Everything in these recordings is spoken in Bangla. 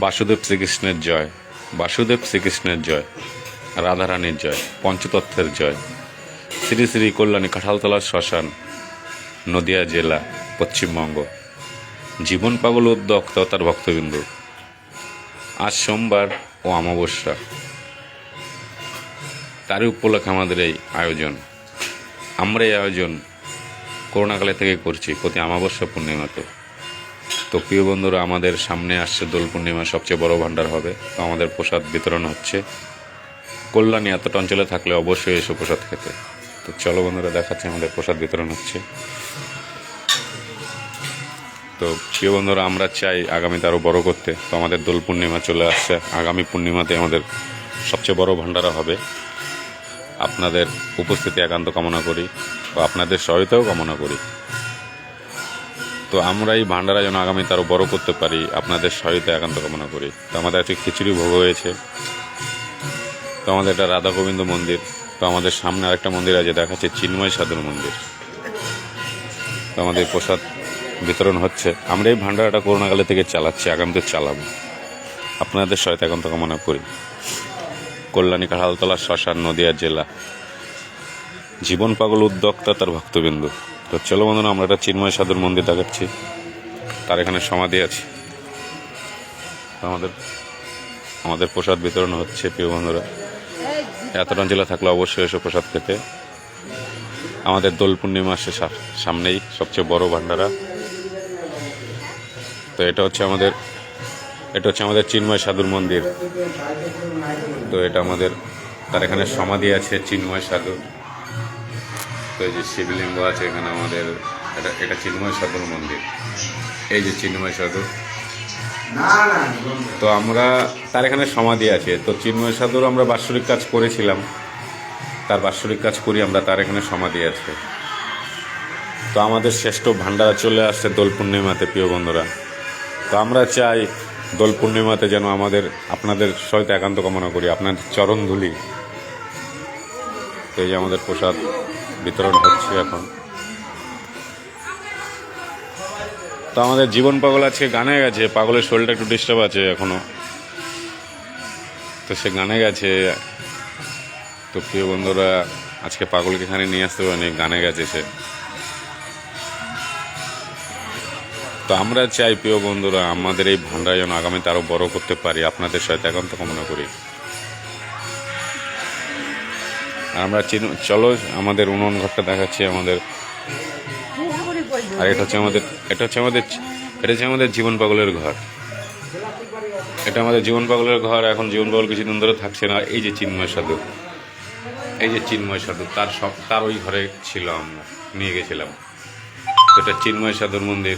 বাসুদেব শ্রীকৃষ্ণের জয়, বাসুদেব শ্রীকৃষ্ণের জয়, রাধারানীর জয়, পঞ্চতত্ত্বের জয়। শ্রী শ্রী কল্যাণী কাঁঠালতলা শ্মশান, নদিয়া জেলা, পশ্চিমবঙ্গ। জীবন পাগল উদ্যোক্তা তার ভক্তবিন্দু। আজ সোমবার ও অমাবস্যা, তারই উপলক্ষে আমাদের এই আয়োজন। আমরা এই আয়োজন করোনাকালে থেকে করছি প্রতি অমাবস্যা পূর্ণিমাতে। তো প্রিয় বন্ধুরা, আমাদের সামনে আসছে দোল পূর্ণিমা, সবচেয়ে বড় ভাণ্ডার হবে। তো আমাদের প্রসাদ বিতরণ হচ্ছে। কল্যাণী এতটা অঞ্চলে থাকলে অবশ্যই এসো প্রসাদ খেতে। তো চলো বন্ধুরা, দেখাচ্ছে আমাদের প্রসাদ বিতরণ হচ্ছে। তো প্রিয় বন্ধুরা, আমরা চাই আগামীতে আরও বড় করতে। তো আমাদের দোল পূর্ণিমা চলে আসছে, আগামী পূর্ণিমাতে আমাদের সবচেয়ে বড় ভাণ্ডারা হবে। আপনাদের উপস্থিতি একান্ত কামনা করি ও আপনাদের সহায়তাও কামনা করি। তো আমরা এই ভাণ্ডারা যেন আগামীতে আরও বড় করতে পারি, আপনাদের সহায়তা একান্ত কামনা করি। তো আমাদের আজকে খিচুড়ি ভোগ হয়েছে। তো আমাদের এটা রাধা গোবিন্দ মন্দির। তো আমাদের সামনে আরেকটা মন্দির আছে, দেখাচ্ছে চিন্ময় সাধুর মন্দির। তো আমাদের প্রসাদ বিতরণ হচ্ছে। আমরা এই ভাণ্ডারাটা করোনাকালে থেকে চালাচ্ছি, আগামীতে চালাবো। আপনাদের সহায়তা একান্ত কামনা করি। কল্যাণী কাঁঠালতলা শ্মশান, নদিয়া জেলা। জীবন পাগল উদ্যোক্তা তার ভক্তবিন্দু। তো চলো বন্ধুরা, আমরা একটা চিন্ময় সাধুর মন্দির দেখাচ্ছি, তার এখানে সমাধি আছে। আমাদের প্রসাদ বিতরণ হচ্ছে। প্রিয় বন্ধুরা, এতটা অঞ্চলে থাকলে অবশ্যই এসে প্রসাদ খেতে। আমাদের দোল পূর্ণিমা সামনেই সবচেয়ে বড় ভাণ্ডারা। তো এটা হচ্ছে আমাদের চিন্ময় সাধুর মন্দির। তো এটা আমাদের, তার এখানে সমাধি আছে চিন্ময় সাধু। তো এই যে শিবলিঙ্গ আছে এখানে আমাদের, এটা চিন্ময় সাধুর মন্দির। এই যে চিন্ময় সাধু, তো আমরা তার এখানে সমাধি আছে। তো চিন্ময় সাধুর আমরা বাৎসরিক কাজ করেছিলাম, তার বাৎসরিক কাজ করি আমরা, তার এখানে সমাধি আছে। তো আমাদের শ্রেষ্ঠ ভাণ্ডারা চলে আসছে দোল পূর্ণিমাতে। প্রিয় বন্ধুরা, তো আমরা চাই দোল পূর্ণিমাতে যেন আপনাদের সহিত একান্ত কামনা করি, আপনাদের চরণ ধুলি। তো এই যে আমাদের প্রসাদ বিতরণ হচ্ছে এখন। তো আমাদের জীবন পাগল আজকে গানে গেছে, পাগলের শরীরটা একটু ডিস্টার্ব আছে এখনো, তো সে গানে গেছে। তো প্রিয় বন্ধুরা, আজকে পাগলকে এখানে নিয়ে আসতে পারেনি, গানে গেছে সে। তো আমরা চাই প্রিয় বন্ধুরা, আমাদের এই ভাণ্ডারা যেন আগামীতে আরও বড় করতে পারি, আপনাদের সাথে একান্ত কামনা করি। আমরা চলো আমাদের উনুন ঘরটা দেখাচ্ছি আমাদের। আর এটা হচ্ছে আমাদের জীবন পাগলের ঘর। এটা আমাদের জীবন পাগলের ঘর। এখন জীবন পাগল কিছুদিন ধরে থাকছে না। এই যে চিন্ময় সাধু, তার ওই ঘরে ছিল, আমরা নিয়ে গেছিলাম। তো এটা চিন্ময় সাধুর মন্দির।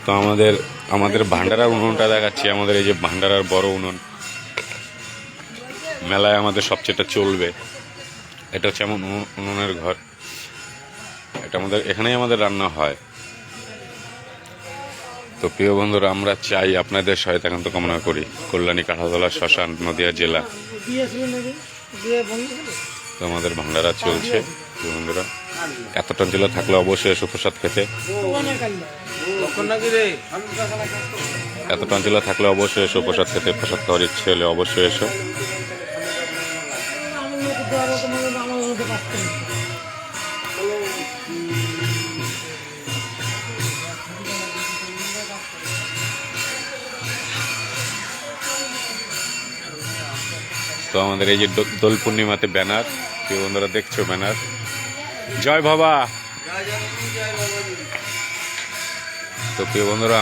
তো আমাদের ভাণ্ডারার উনুনটা দেখাচ্ছি। আমাদের এই যে ভাণ্ডারার বড় উনুন, মেলায় আমাদের সবচেয়ে চলবে। এটা হচ্ছে এমন উনুনের ঘর। এটা এখানেই আমাদের রান্না হয়। তো প্রিয় বন্ধুরা, আমরা চাই আপনাদের সহায়তা একান্ত কামনা করি। কল্যাণী কাঁঠালতলা শ্মশান, নদিয়া জেলা। তো আমাদের ভাণ্ডারা চলছে। প্রিয় বন্ধুরা, এতটা জেলা থাকলে অবশ্যই এসো প্রসাদ খেতে। এতটা অঞ্চলে থাকলে অবশ্যই এসো প্রসাদ খেতে। প্রসাদ খাওয়ার ইচ্ছে হলে অবশ্যই এসো। তো আমাদের এই যে দোল পূর্ণিমাতে ব্যানার, প্রিয় বন্ধুরা দেখছো ব্যানার, জয় বাবা। তো প্রিয় বন্ধুরা,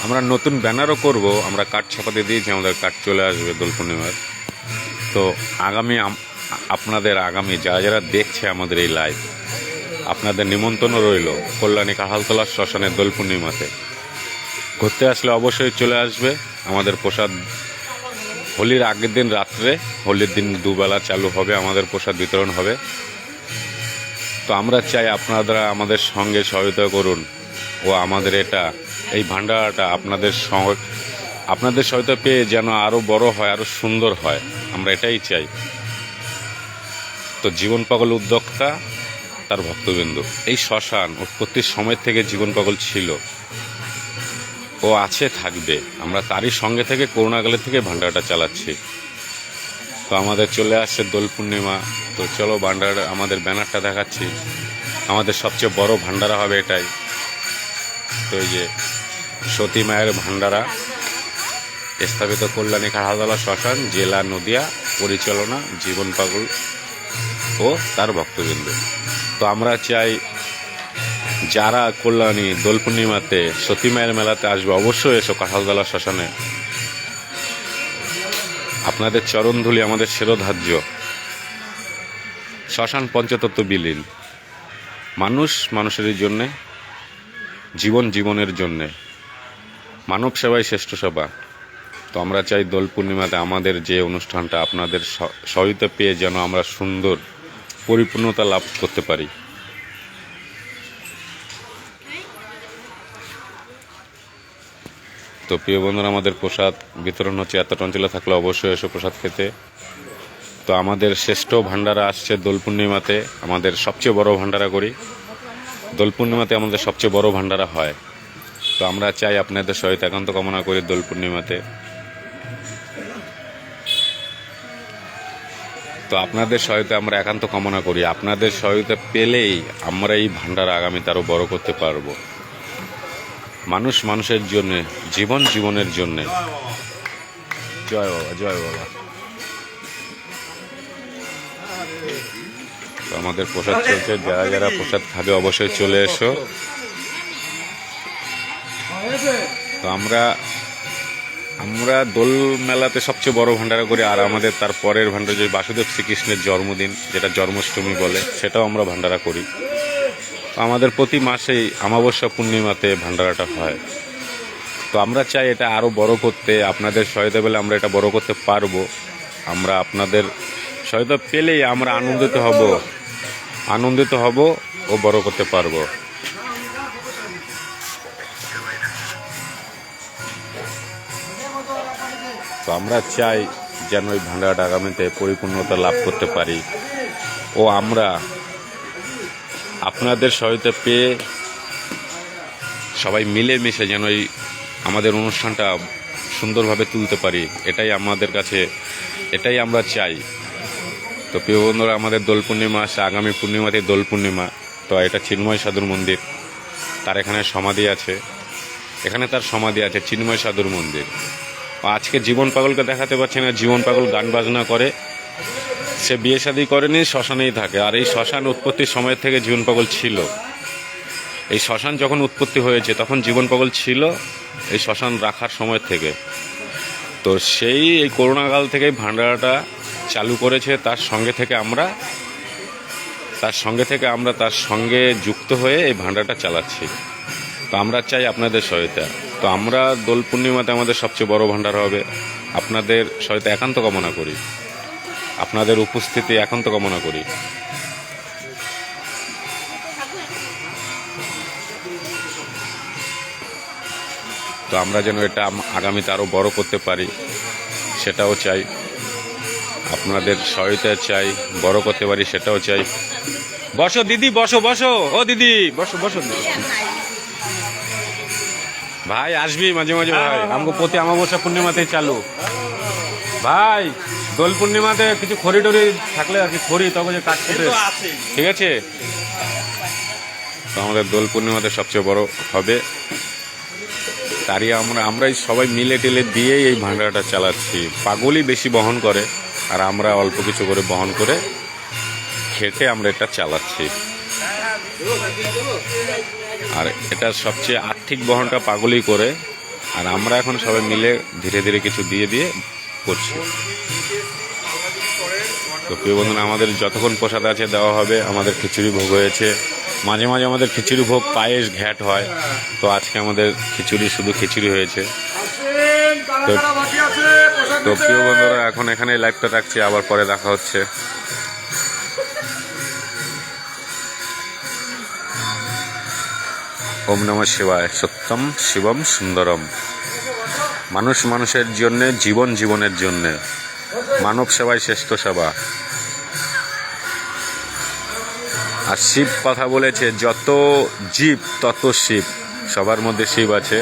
আমরা নতুন ব্যানারও করব। আমরা কাঠ ছাপাতে দিয়েছি, আমাদের কাঠ চলে আসবে দোল পূর্ণিমার। তো আগামী যারা দেখছে আমাদের এই লাইভ, আপনাদের নিমন্ত্রণও রইল কল্যাণী কাঁঠালতলা শ্মশানের দোল পূর্ণিমাতে। ঘুরতে আসলে অবশ্যই চলে আসবে। আমাদের প্রসাদ হোলির আগের দিন রাত্রে, হোলির দিন দুবেলা চালু হবে, আমাদের প্রসাদ বিতরণ হবে। তো আমরা চাই আপনারা আমাদের সঙ্গে সহায়তা করুন ও আমাদের এই ভাণ্ডারাটা আপনাদের সহায়তা পেয়ে যেন আরও বড় হয়, আরও সুন্দর হয়, আমরা এটাই চাই। তো জীবন পাগল উদ্যোক্তা তার ভক্তবিন্দু। এই শ্মশান উৎপত্তির সময় থেকে জীবন পাগল ছিল। ও আছে, থাকবে। আমরা তারই সঙ্গে থেকে করোনাকালের থেকে ভান্ডারটা চালাচ্ছি। তো আমাদের চলে আসছে দোল পূর্ণিমা। তো চলো ভান্ডার, আমাদের ব্যানারটা দেখাচ্ছি। আমাদের সবচেয়ে বড় ভান্ডারা হবে এটাই। তো এই যে সতী মায়ের ভান্ডারা, স্থাপিত কল্যাণী খালতলা শ্মশান, জেলা নদিয়া, পরিচালনা জীবন পাগল ও তার ভক্তবৃন্দ। তো আমরা চাই যারা কল্যাণী দোল পূর্ণিমাতে সতী মায়ের মেলাতে আসবে, অবশ্যই এসো কাঁঠালতলা শ্মশানে। আপনাদের চরণধুলি আমাদের শিরোধার্য। শ্মশান পঞ্চতত্ত্ব বিলীন। মানুষ মানুষের জন্যে, জীবন জীবনের জন্যে, মানব সেবাই শ্রেষ্ঠ সেবা। তো আমরা চাই দোল পূর্ণিমাতে আমাদের যে অনুষ্ঠানটা আপনাদের সহায়তা পেয়ে যেন আমরা সুন্দর পরিপূর্ণতা লাভ করতে পারি। তো প্রিয় বন্ধুরা, আমাদের প্রসাদ বিতরণ হচ্ছে। এতটা অঞ্চলে থাকলে অবশ্যই এসো প্রসাদ খেতে। তো আমাদের শ্রেষ্ঠ ভান্ডারা আসছে দোল পূর্ণিমাতে। আমাদের সবচেয়ে বড় ভান্ডারা করি দোল পূর্ণিমাতে, আমাদের সবচেয়ে বড় ভান্ডারা হয়। তো আমরা চাই আপনাদের সহায়তা একান্ত কামনা করি দোল পূর্ণিমাতে। তো আপনাদের সহায়তা আমরা একান্ত কামনা করি। আপনাদের সহায়তা পেলেই আমরা এই ভান্ডারা আগামীতে আরও বড় করতে পারবো। মানুষ মানুষের জন্যে, জীবন জীবনের জন্যে। জয় বাবা, জয় বাবা। তো আমাদের প্রসাদ চলছে। যারা যারা প্রসাদ খাবে অবশ্যই চলে এসো। তো আমরা দোল মেলাতে সবচেয়ে বড় ভান্ডারা করি। আর আমাদের তার পরের ভান্ডারা, যে বাসুদেব শ্রীকৃষ্ণের জন্মদিন, যেটা জন্মাষ্টমী বলে, সেটাও আমরা ভান্ডারা করি। তো আমাদের প্রতি মাসেই অমাবস্যা পূর্ণিমাতে ভান্ডারাটা হয়। তো আমরা চাই এটা আরও বড় করতে। আপনাদের সহায়তা পেলে আমরা এটা বড় করতে পারবো। আমরা আপনাদের সহায়তা পেলেই আমরা আনন্দিত হব ও বড় করতে পারবো। তো আমরা চাই যেন ওই ভান্ডারাটা আগামীতে পরিপূর্ণতা লাভ করতে পারি। ও আমরা আপনাদের সহায়তা পেয়ে সবাই মিলেমিশে যেন এই আমাদের অনুষ্ঠানটা সুন্দরভাবে তুলতে পারি। এটাই আমাদের কাছে, এটাই আমরা চাই। তো প্রিয় বন্ধুরা, আমাদের দোল পূর্ণিমা আসছে। আগামী পূর্ণিমাতে দোল পূর্ণিমা। তো এটা চিন্ময় সাধুর মন্দির, তার এখানে সমাধি আছে। এখানে তার সমাধি আছে, চিন্ময় সাধুর মন্দির। আজকে জীবন পাগলকে দেখাতে পারছি না। জীবন পাগল গান বাজনা করে, সে বিয়ে শাদী করেনি, শ্মশানেই থাকে। আর এই শ্মশান উৎপত্তির সময় থেকে জীবন পাগল ছিল। এই শ্মশান যখন উৎপত্তি হয়েছে তখন জীবন পাগল ছিল এই শ্মশান রাখার সময় থেকে। তো সেই এই করোনাকাল থেকেই ভান্ডারাটা চালু করেছে। তার সঙ্গে থেকে আমরা তার সঙ্গে যুক্ত হয়ে এই ভান্ডারাটা চালাচ্ছি। তো আমরা চাই আপনাদের সহায়তা। তো আমরা দোল পূর্ণিমাতে আমাদের সবচেয়ে বড় ভান্ডার হবে। আপনাদের সহায়তা একান্ত কামনা করি, আপনাদের উপস্থিতি একান্ত কামনা করি। তো আমরা যেন এটা আগামীতে আরও বড় করতে পারি, সেটাও চাই। আপনাদের সহায়তা চাই, বড় করতে পারি, সেটাও চাই। বসো দিদি, বসো বসো। ও দিদি, বসো বসো। ভাই আসবি মাঝে মাঝে ভাই, আমাকে প্রতি অমাবস্যা পূর্ণিমাতেই চালু। ভাই দোল পূর্ণিমাতে কিছু খড়ি টড়ি থাকলে আর কি, খড়ি তবে যে কাজ করতে, ঠিক আছে? তো আমাদের দোল পূর্ণিমাতে সবচেয়ে বড় হবে। তারই আমরাই সবাই মিলে টেলে দিয়েই এই ভান্ডারাটা চালাচ্ছি। পাগলই বেশি বহন করে, আর আমরা অল্প কিছু করে বহন করে খেটে আমরা এটা চালাচ্ছি। আর এটা সবচেয়ে আর্থিক বহনটা পাগলই করে, আর আমরা এখন সবাই মিলে ধীরে ধীরে কিছু দিয়ে দিয়ে করছি। তো প্রিয় বন্ধুরা, আমাদের যতক্ষণ প্রসাদ আছে দেওয়া হবে। আমাদের খিচুড়ি ভোগ হয়েছে, মাঝে মাঝে আমাদের খিচুড়ি ভোগ, পায়েস, ঘ্যাট হয়। তো আজকে আমাদের শুধু খিচুড়ি হয়েছে। তো প্রিয় বন্ধুরা, এখন এখানে লাইভটা রাখছি, আবার পরে দেখা হচ্ছে। ওম নমঃ শিবায়। সত্যম শিবম সুন্দরম। মানুষ মানুষের জন্যে, জীবন জীবনের জন্যে, মানব সেবাই শ্রেষ্ঠ সেবা। আর শিব কথা বলেছে, যত জীব তত শিব, সবার মধ্যে শিব আছে।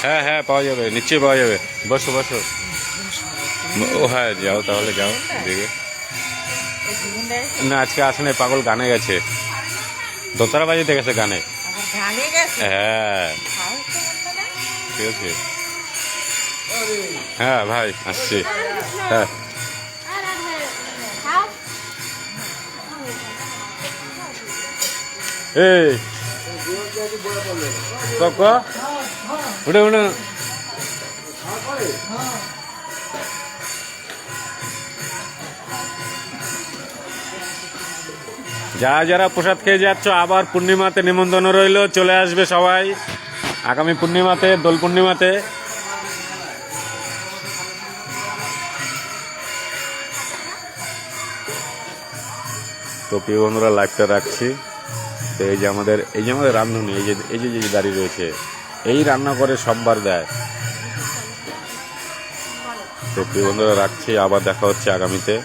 হ্যাঁ হ্যাঁ পাওয়া যাবে, নিশ্চয়ই পাওয়া যাবে। বসো বসো। ও হ্যাঁ যাও, তাহলে যাও দেখে। না আজকে আসেনি, পাগল গানে গেছে, দোতারা বাজিতে গেছে গানে। হ্যাঁ ঠিক আছে। হ্যাঁ ভাই আসছি। হ্যাঁ এই উঠে উঠে। যারা যারা প্রসাদ খেয়ে যাচ্ছ, আবার পূর্ণিমাতে নিমন্ত্রণ রইল, চলে আসবে সবাই আগামী পূর্ণিমাতে, দোল পূর্ণিমাতে। তো প্রিয় বন্ধুরা লাইভটা রাখছি। তো এই যে আমাদের রাঁধুনি, এই যে দাঁড়িয়ে রয়েছে, এই রান্না করে সববার দেয়। তো প্রিয় বন্ধুরা রাখছি, আবার দেখা হচ্ছে আগামীতে।